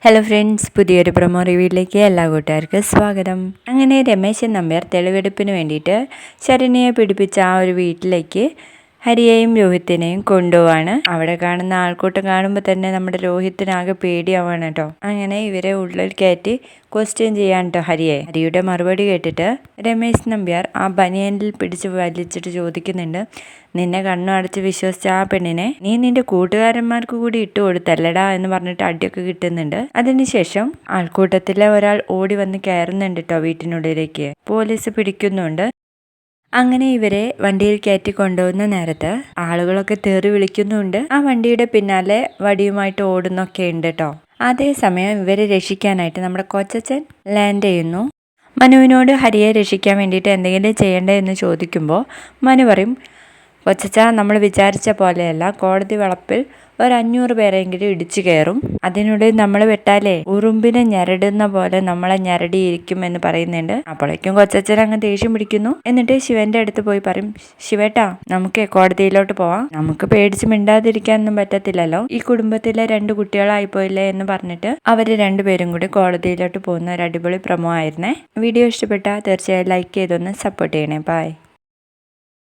Hello friends, പുതിയൊരു promo റിവ്യൂയിലേക്ക് എല്ലാ കൂട്ടുകാർക്കും സ്വാഗതം. അങ്ങനെ രമേശൻ നമ്പ്യാർ തെളിവെടുപ്പിന് വേണ്ടിയിട്ട് ശരണ്യയെ പിടിപ്പിച്ച ആ ഒരു വീട്ടിലേക്ക് ഹരിയെയും രോഹിത്തിനെയും കൊണ്ടുപോവാണ്. അവിടെ കാണുന്ന ആൾക്കൂട്ടം കാണുമ്പോൾ തന്നെ നമ്മുടെ രോഹിത്തിനാകെ പേടിയാവാണ് കേട്ടോ. അങ്ങനെ ഇവരെ ഉള്ളിൽ കയറ്റി ക്വസ്റ്റ്യൻ ചെയ്യാൻ കേട്ടോ ഹരിയുടെ മറുപടി കേട്ടിട്ട് രമേശ് നമ്പ്യാർ ആ ബനിയനിൽ പിടിച്ച് വലിച്ചിട്ട് ചോദിക്കുന്നുണ്ട്, നിന്നെ കണ്ണു അടച്ച് വിശ്വസിച്ച ആ പെണ്ണിനെ നീ നിന്റെ കൂട്ടുകാരന്മാർക്ക് കൂടി ഇട്ട് കൊടുത്തല്ലടാ എന്ന് പറഞ്ഞിട്ട് അടിയൊക്കെ കിട്ടുന്നുണ്ട്. അതിനുശേഷം ആൾക്കൂട്ടത്തിലെ ഒരാൾ ഓടി വന്ന് കയറുന്നുണ്ട് കേട്ടോ വീട്ടിനുള്ളിലേക്ക്. പോലീസ് പിടിക്കുന്നുണ്ട്. അങ്ങനെ ഇവരെ വണ്ടിയിൽ കയറ്റി കൊണ്ടുപോകുന്ന നേരത്ത് ആളുകളൊക്കെ തെറി വിളിക്കുന്നുണ്ട്. ആ വണ്ടിയുടെ പിന്നാലെ വടിയുമായിട്ട് ഓടുന്നൊക്കെ ഉണ്ട് കേട്ടോ. അതേസമയം ഇവരെ രക്ഷിക്കാനായിട്ട് നമ്മുടെ കൊച്ചച്ഛൻ ലാൻഡ് ചെയ്യുന്നു. മനുവിനോട് ഹരിയെ രക്ഷിക്കാൻ വേണ്ടിയിട്ട് എന്തെങ്കിലും ചെയ്യണ്ടേ എന്ന് ചോദിക്കുമ്പോൾ മനു പറയും, കൊച്ചച്ഛ, നമ്മൾ വിചാരിച്ച പോലെയല്ല, കോടതി വളപ്പിൽ ഒരു 500 പേരെങ്കിലും ഇടിച്ചു കയറും. അതിനുള്ളിൽ നമ്മൾ വിട്ടാലേ ഉറുമ്പിനെ ഞെരടുന്ന പോലെ നമ്മളെ ഞെരടിയിരിക്കും എന്ന് പറയുന്നുണ്ട്. അപ്പോഴേക്കും കൊച്ചച്ഛൻ അങ്ങ് ദേഷ്യം പിടിക്കുന്നു. എന്നിട്ട് ശിവന്റെ അടുത്ത് പോയി പറയും, ശിവേട്ടാ, നമുക്ക് കോടതിയിലോട്ട് പോവാം, നമുക്ക് പേടിച്ച് മിണ്ടാതിരിക്കാനൊന്നും പറ്റത്തില്ലല്ലോ, ഈ കുടുംബത്തിലെ 2 കുട്ടികളായി പോയില്ലേ എന്ന് പറഞ്ഞിട്ട് അവര് 2 പേരും കൂടി കോടതിയിലോട്ട് പോകുന്ന ഒരു അടിപൊളി പ്രൊമോ ആയിരുന്നേ. വീഡിയോ ഇഷ്ടപ്പെട്ടാൽ തീർച്ചയായും ലൈക്ക് ചെയ്തൊന്ന് സപ്പോർട്ട് ചെയ്യണേ. ബൈ.